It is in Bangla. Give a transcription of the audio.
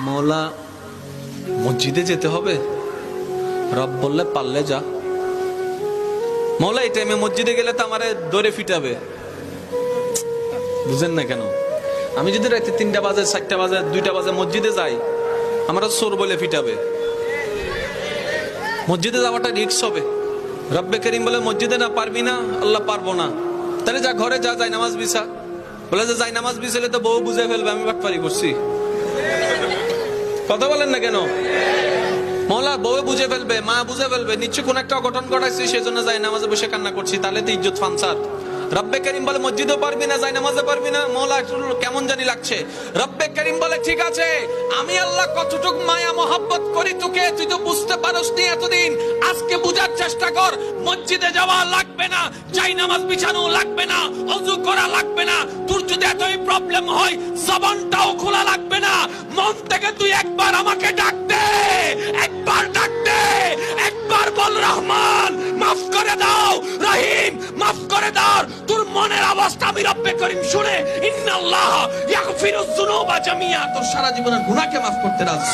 মৌলা মসজিদে যেতে হবে, রব বললে পারলে যা। মৌলা এই টাইমে মসজিদে গেলে তো আমারে দৌড়ে ফিটাবে। বুঝেন না কেন? আমি যদি রাতে 3টা বাজে 4টা বাজে 2টা বাজে মসজিদে যাই, আমরা চোর বলে ফিটাবে। মসজিদে যাওয়াটা রিস্ক হবে। রব্বে করিম বলে মসজিদে না পারবি না, আল্লাহ পারবো না, তাহলে যা ঘরে যা, যাই নামাজ বিছা। বলে যে যাই নামাজ বিছালে তো বউ বুঝে ফেলবে আমি বাটপারি করছি। কথা বলেন না কেন? মৌলা বউ বুঝে ফেলবে, মা বুঝে ফেলবে, নিশ্চয় কোন একটা অঘটন ঘটাইছি, সেজন্য যাই নামাজে বসে কান্না করছি, তাহলে তো ইজ্জত ফানসাদ। রব্বে করিম বলে মসজিদেও পারবি না, যাই নামাজে পারবি না। মৌলা কেমন জানি লাগছে। রব্বে করিম বলে ঠিক আছে, আমি আল্লাহ কতটুক মায়া মহব্বত করি তোকে, তুই তো বুঝতে পারসনি এতদিন, আজকে বুঝার চেষ্টা কর। মসজিদে যাওয়া লাগবে না, যাই নামাজ বিছানো লাগবে না, ওযু করা লাগবে না। তোর যদি এতই প্রবলেম হয়, জবানটাও খোলা লাগবে না। মন থেকে তুই একবার আমাকে ডাক দে, একবার ডাক দে, একবার বল রহমান মাফ করে দাও, রহিম মাফ করে দাও। তোর মনের অবস্থা আমি রব্বে করিম শুনে, ইন্নাল্লাহ ইয়াগফিরুয যুনুবা জামিয়া, তোর সারা জীবনের গুনাহকে মাফ করতে রাজি।